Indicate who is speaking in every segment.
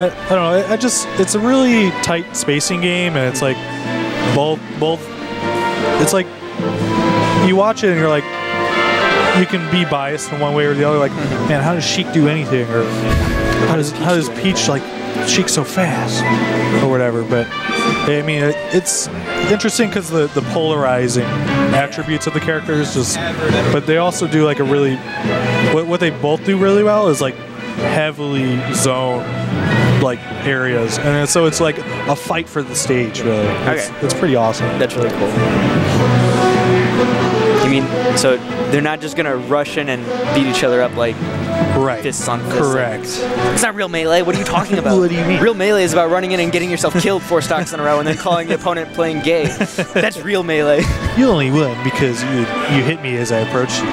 Speaker 1: I don't know. It's a really tight spacing game, and it's like both. It's like you watch it and you're like, you can be biased in one way or the other. Like, man, how does Sheik do anything, or how does Peach like Sheik so fast, or whatever. But I mean, it's interesting because the polarizing attributes of the characters but they also do like a really what they both do really well is like heavily zone like areas, and so it's like a fight for the stage, really. It's pretty awesome.
Speaker 2: That's really cool. You mean, so they're not just gonna rush in and beat each other up like fists on fists?
Speaker 1: Correct.
Speaker 2: It's not real Melee. What are you talking about?
Speaker 1: What do you mean?
Speaker 2: Real Melee is about running in and getting yourself killed 4 stocks in a row and then calling the opponent playing gay. That's real Melee.
Speaker 1: You only won because you hit me as I approached you.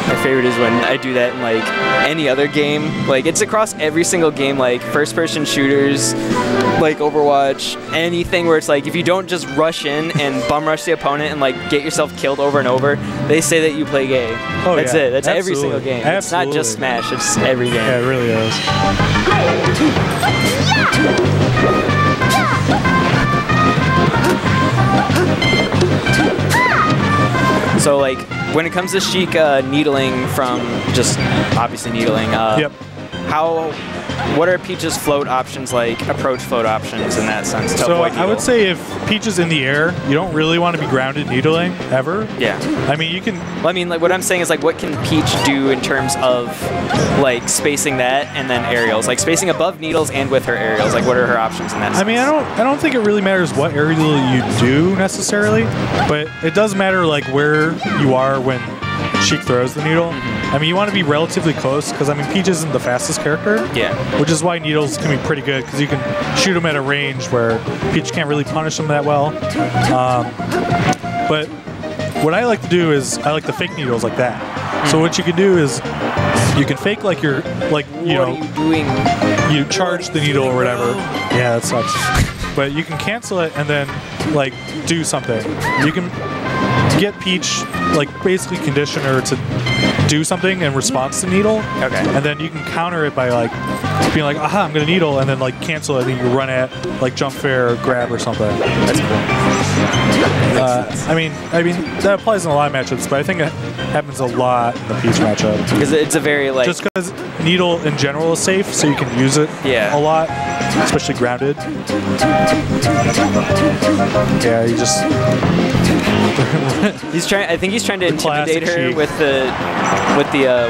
Speaker 2: My favorite is when I do that in like any other game. Like it's across every single game, like first-person shooters, like Overwatch, anything where it's like if you don't just rush in and bum rush the opponent and like get yourself killed over and over, they say that you play gay.
Speaker 1: Oh,
Speaker 2: that's
Speaker 1: yeah.
Speaker 2: it. That's
Speaker 1: Absolutely.
Speaker 2: every single game.
Speaker 1: Absolutely.
Speaker 2: It's not just Smash. It's every game.
Speaker 1: Yeah, it really is.
Speaker 2: So like when it comes to Sheik needling from just obviously needling,
Speaker 1: yep.
Speaker 2: What are Peach's float options, like approach float options in that sense? To
Speaker 1: So
Speaker 2: avoid needle?
Speaker 1: I would say if Peach is in the air, you don't really want to be grounded needling ever.
Speaker 2: Yeah.
Speaker 1: I mean, you can.
Speaker 2: Well, I mean, like what I'm saying is like, what can Peach do in terms of like spacing that and then aerials, like spacing above needles and with her aerials? Like, what are her options in that sense?
Speaker 1: I mean, I don't think it really matters what aerial you do necessarily, but it does matter like where you are when Sheik throws the needle. I mean, you want to be relatively close because I mean, Peach isn't the fastest character.
Speaker 2: Yeah.
Speaker 1: Which is why needles can be pretty good because you can shoot them at a range where Peach can't really punish them that well. But what I like to do is I like to fake needles like that. So what you can do is you can fake like you're like you know.
Speaker 2: What are you doing?
Speaker 1: You charge the needle or whatever. Yeah, that sucks. But you can cancel it and then like do something. You can get Peach, like basically condition her to do something in response to needle.
Speaker 2: Okay.
Speaker 1: And then you can counter it by like being like, aha, I'm gonna needle, and then like cancel it, and you can run at like jump fair or grab or something.
Speaker 2: That's cool.
Speaker 1: I mean that applies in a lot of matchups, but I think it happens a lot in the Peach matchup.
Speaker 2: Because it's a very like.
Speaker 1: Just because needle in general is safe, so you can use it a lot, especially grounded. Yeah, you just.
Speaker 2: I think he's trying to intimidate her with the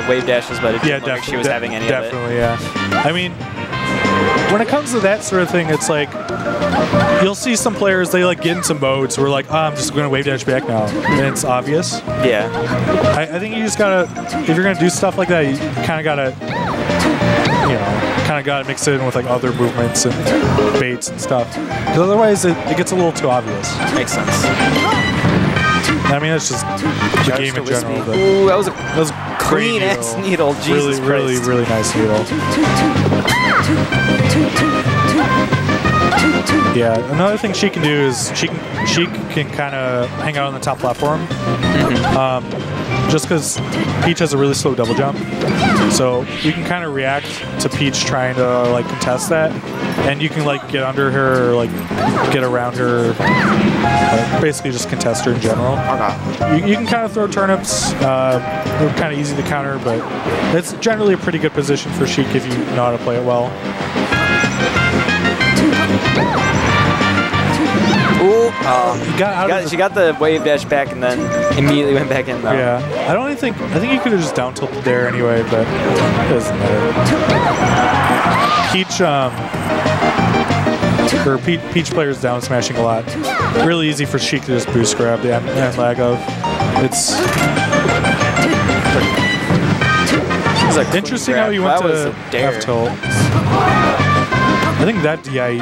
Speaker 2: wave dashes, but it didn't look like she was having any of it.
Speaker 1: Definitely, yeah. I mean, when it comes to that sort of thing, it's like you'll see some players, they like get into modes where like, oh, I'm just going to wave dash back now, and it's obvious.
Speaker 2: Yeah.
Speaker 1: I think you just gotta, if you're gonna do stuff like that, you kind of gotta, mix it in with like other movements and baits and stuff, because otherwise it gets a little too obvious.
Speaker 2: Makes sense.
Speaker 1: I mean, it's just the game in general. But
Speaker 2: ooh, that was a clean ass needle. Jesus Christ.
Speaker 1: Really nice needle. Yeah, another thing she can do is she can kind of hang out on the top platform. Just because Peach has a really slow double jump, so you can kind of react to Peach trying to like contest that, and you can like get under her or like get around her, basically just contest her in general. You can kind of throw turnips, they're kind of easy to counter, but it's generally a pretty good position for Sheik if you know how to play it well.
Speaker 2: Ooh,
Speaker 1: she
Speaker 2: got the wave dash back and then immediately went back in though.
Speaker 1: Yeah, I think you could have just down tilted there anyway, but it doesn't matter. Peach players down smashing a lot. Really easy for Sheik to just boost grab the end lag of. It's
Speaker 2: like
Speaker 1: interesting how you went to F tilt. I think that DI.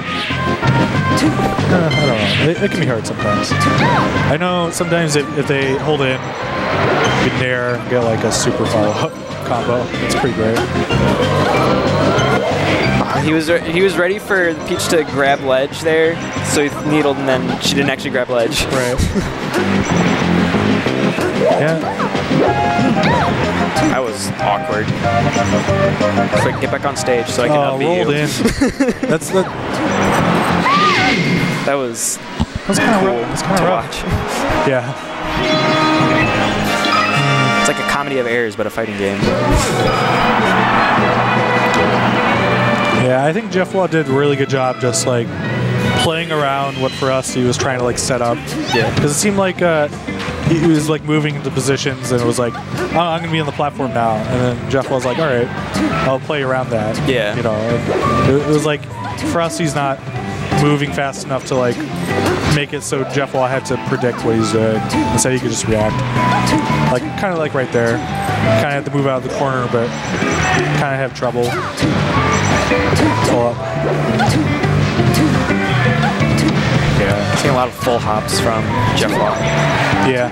Speaker 1: I don't know. It can be hard sometimes. I know sometimes if they hold in, you can nair and get like a super follow-up combo. It's pretty great.
Speaker 2: He was ready for Peach to grab ledge there, so he needled and then she didn't actually grab ledge.
Speaker 1: Right. Yeah.
Speaker 2: That was awkward. Quick, get back on stage so I can upbeat
Speaker 1: rolled
Speaker 2: you.
Speaker 1: in. That's the.
Speaker 2: That was
Speaker 1: That's kind of
Speaker 2: cool
Speaker 1: rough. That's kind of
Speaker 2: to
Speaker 1: rough.
Speaker 2: watch.
Speaker 1: Yeah.
Speaker 2: It's like a comedy of errors, but a fighting game.
Speaker 1: Yeah, I think JeffWa did a really good job just like playing around what Ferocitii was trying to like set up.
Speaker 2: Yeah.
Speaker 1: Because it seemed like he was like moving into positions and it was like, oh, I'm gonna be on the platform now, and then JeffWa was like, all right, I'll play around that.
Speaker 2: Yeah.
Speaker 1: You know, and it was like Ferocitii's not moving fast enough to like make it so JeffWa had to predict what he's doing. Instead, he could just react. Like kind of like right there. Kind of had to move out of the corner, but kind of have trouble. Pull up.
Speaker 2: Yeah. Seeing a lot of full hops from JeffWa.
Speaker 1: Yeah.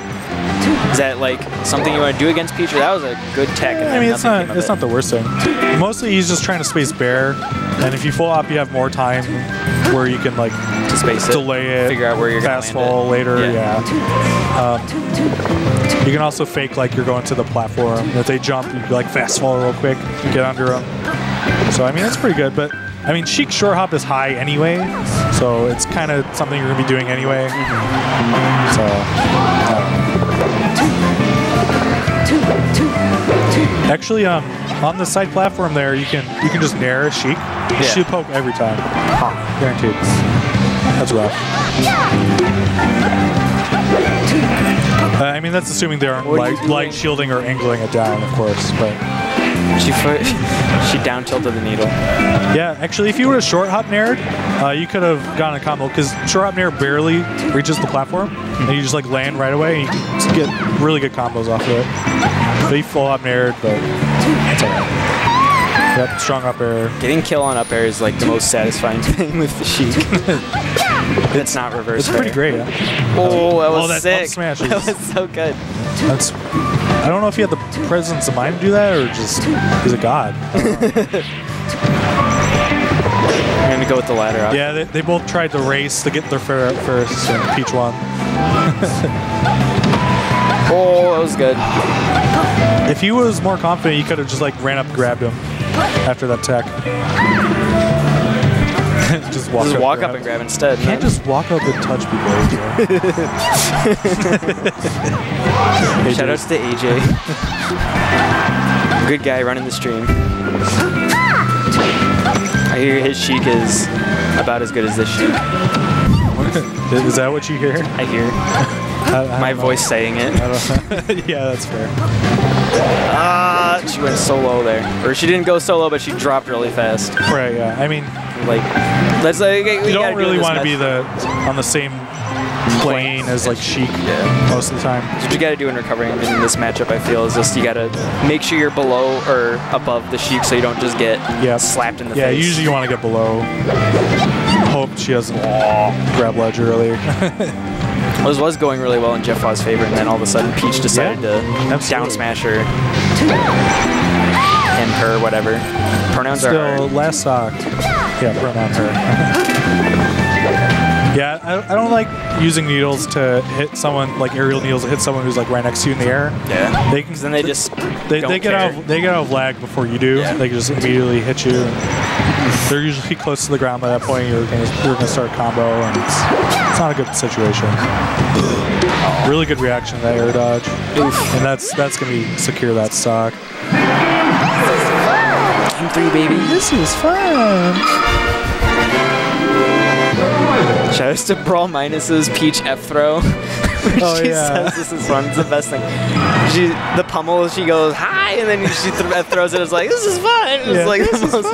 Speaker 2: Is that like something you want to do against Peach? Or that was a good tech. And
Speaker 1: I mean, it's
Speaker 2: nothing came of
Speaker 1: not
Speaker 2: it?
Speaker 1: the worst thing. Mostly, he's just trying to space bear, and if you full up, you have more time where you can like
Speaker 2: To space it,
Speaker 1: delay it,
Speaker 2: figure out where you're gonna
Speaker 1: fast
Speaker 2: land
Speaker 1: fall
Speaker 2: it.
Speaker 1: later.
Speaker 2: Yeah.
Speaker 1: You can also fake like you're going to the platform. If they jump, you can like fast fall real quick, get under them. So I mean, that's pretty good. But I mean, Sheik's short hop is high anyway, so it's kind of something you're gonna be doing anyway. So. Actually, on the side platform there, you can just nair a Sheik. She'll poke every time, guaranteed. That's rough. I mean, that's assuming they aren't light shielding or angling it down, of course. But
Speaker 2: she down tilted the needle.
Speaker 1: yeah, actually, if you would have short hop naired, you could have gotten a combo because short hop nair barely reaches the platform, and you just like land right away, and you can just get really good combos off of it. But you full hop naired, but that's alright. Yep, strong up air.
Speaker 2: Getting kill on up air is like the most satisfying thing with the Sheik. It's not reverse.
Speaker 1: It's pretty great. Yeah.
Speaker 2: Oh, that was
Speaker 1: that
Speaker 2: sick.
Speaker 1: up smash is-
Speaker 2: That was so good.
Speaker 1: That's. I don't know if he had the presence of mind to do that, or just he's a god. I don't know.
Speaker 2: I'm gonna go with the ladder.
Speaker 1: Yeah, they both tried to race to get their fair up first, and Peach won.
Speaker 2: Oh, that was good.
Speaker 1: If he was more confident, he could have just like ran up and grabbed him after that tech. just
Speaker 2: walk up and grab instead.
Speaker 1: You can't just walk up and touch people. AJ.
Speaker 2: Shout outs to AJ. Good guy running the stream. I hear his Sheik is about as good as this Sheik.
Speaker 1: Is that what you hear?
Speaker 2: I hear
Speaker 1: I
Speaker 2: my
Speaker 1: don't know.
Speaker 2: voice saying it.
Speaker 1: I don't know. Yeah, that's fair.
Speaker 2: She went so low there. Or she didn't go so low, but she dropped really fast.
Speaker 1: Right, yeah. I mean,
Speaker 2: Like, let's like, we
Speaker 1: you
Speaker 2: gotta
Speaker 1: don't
Speaker 2: do
Speaker 1: really
Speaker 2: this
Speaker 1: want to be
Speaker 2: match.
Speaker 1: on the same plane as like Sheik most of the time.
Speaker 2: That's what you gotta do in recovering in this matchup, I feel, is just you gotta make sure you're below or above the Sheik so you don't just get slapped in the
Speaker 1: Yeah,
Speaker 2: face.
Speaker 1: usually you want to get below. Hope she doesn't grab ledge earlier.
Speaker 2: was going really well in JeffWa's favor, and then all of a sudden Peach decided to down smash her. Him, her, whatever. Pronouns are
Speaker 1: Still,
Speaker 2: hard.
Speaker 1: last sock. Yeah, pronoun her. Yeah, I don't like using needles to hit someone, like aerial needles to hit someone who's like right next to you in the air.
Speaker 2: Yeah.
Speaker 1: They can,
Speaker 2: 'Cause then they just
Speaker 1: they
Speaker 2: don't
Speaker 1: get
Speaker 2: care.
Speaker 1: out of lag before you do.
Speaker 2: Yeah.
Speaker 1: They can just immediately hit you. They're usually close to the ground by that point. You're gonna start a combo, and it's not a good situation. Really good reaction to that air dodge.
Speaker 2: Oof.
Speaker 1: And that's gonna be secure that stock.
Speaker 2: Game 3, baby.
Speaker 1: This is fun.
Speaker 2: Shoutouts to Brawl Minus's Peach F throw.
Speaker 1: Oh,
Speaker 2: She
Speaker 1: yeah.
Speaker 2: says this is fun. It's the best thing. The pummel, she goes hi, and then she F throws it. It's like this is fun. It's like the most.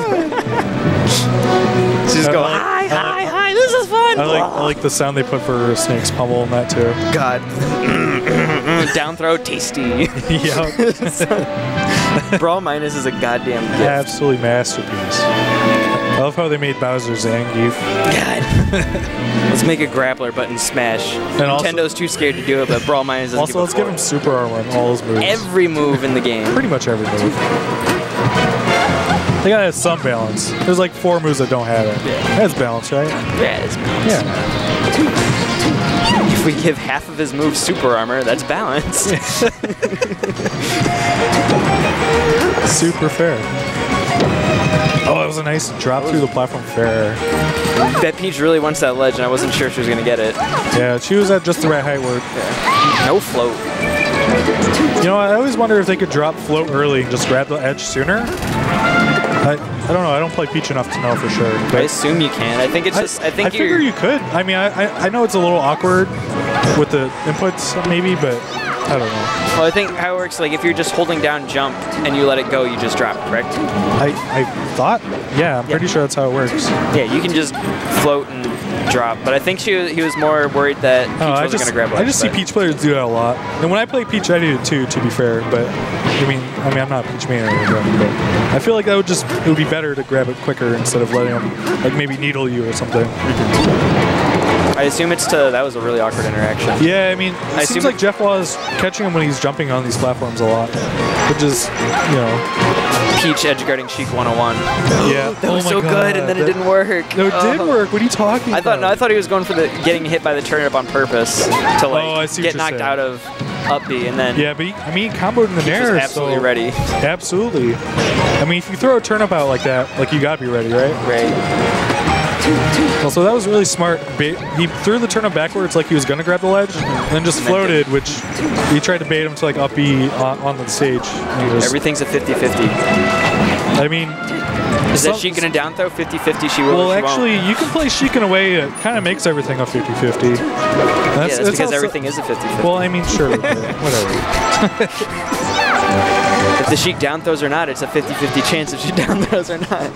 Speaker 2: She just go hi. This is fun.
Speaker 1: I like the sound they put for Snake's pummel in that too.
Speaker 2: God. Down throw, tasty.
Speaker 1: Yep.
Speaker 2: Brawl Minus is a goddamn gift.
Speaker 1: Absolutely masterpiece. I love how they made Bowser Zangief.
Speaker 2: God. Let's make a grappler button smash.
Speaker 1: also-
Speaker 2: Nintendo's too scared to do it, but Brawl Minus doesn't
Speaker 1: Also, let's give him super armor on all his moves.
Speaker 2: every move in the game.
Speaker 1: Pretty much every move. They gotta have some balance. There's like 4 moves that don't have it.
Speaker 2: Yeah.
Speaker 1: That's balance, right?
Speaker 2: Yeah, it's
Speaker 1: Yeah.
Speaker 2: If we give half of his moves super armor, that's balanced.
Speaker 1: Super fair. Oh, that was a nice drop through the platform fair.
Speaker 2: That Peach really wants that ledge, and I wasn't sure if she was going to get it.
Speaker 1: Yeah, she was at just the right height where...
Speaker 2: Yeah. No float.
Speaker 1: You know, I always wonder if they could drop float early and just grab the edge sooner. I don't know. I don't play Peach enough to know for sure.
Speaker 2: I assume you can. I think it's just... I
Speaker 1: figure you could. I mean, I know it's a little awkward with the inputs maybe, but I don't know.
Speaker 2: Well, I think how it works, like if you're just holding down jump and you let it go, you just drop, correct?
Speaker 1: I thought, yeah, I'm pretty sure that's how it works.
Speaker 2: Yeah, you can just float and drop, but I think he was more worried that Peach wasn't going to grab it.
Speaker 1: I just see Peach players do that a lot. And when I play Peach, I do it too, to be fair, but I mean, I'm not a Peach main or anything, but I feel like it would be better to grab it quicker instead of letting him, like, maybe needle you or something.
Speaker 2: I assume that was a really awkward interaction.
Speaker 1: Yeah, I mean, it seems like JeffWa is catching him when he's jumping on these platforms a lot, which is, you know.
Speaker 2: Peach edgeguarding Sheik 101.
Speaker 1: Yeah.
Speaker 2: That was so good, and then it didn't work.
Speaker 1: No, it did work. What are you talking about?
Speaker 2: I thought he was going for getting hit by the turnip on purpose to like get knocked out of up B, and then...
Speaker 1: Yeah, but he comboed in the Nair,
Speaker 2: was absolutely ready.
Speaker 1: Absolutely. I mean, if you throw a turnip out like that, like, you gotta be ready, right?
Speaker 2: Right.
Speaker 1: Well, so that was really smart. He threw the turnip backwards like he was gonna grab the ledge, and then just floated, which he tried to bait him to like up B on the stage.
Speaker 2: Everything's a 50-50.
Speaker 1: I mean...
Speaker 2: Is that Sheik gonna down throw 50-50? She will.
Speaker 1: Well, actually, you can play Sheik in a way that kind of makes everything a 50-50.
Speaker 2: That's because everything is a 50-50.
Speaker 1: Well, I mean, sure, whatever.
Speaker 2: If the Sheik down throws or not, it's a 50-50 chance if she down throws or not.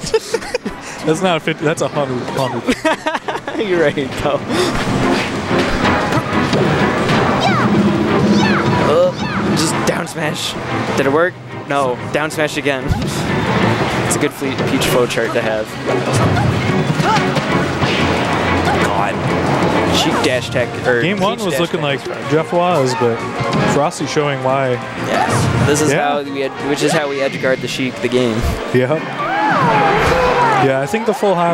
Speaker 1: That's not a 50. That's a 100.
Speaker 2: You're right, though. Just down smash. Did it work? No. Down smash again. It's a good Peach flow chart to have. God. Sheik dash tech.
Speaker 1: Game 1 was looking like JeffWa's, but Ferocitii showing why.
Speaker 2: Yeah. This is which is how we edge guard the Sheik the game.
Speaker 1: Yeah. Yeah, I think the full hop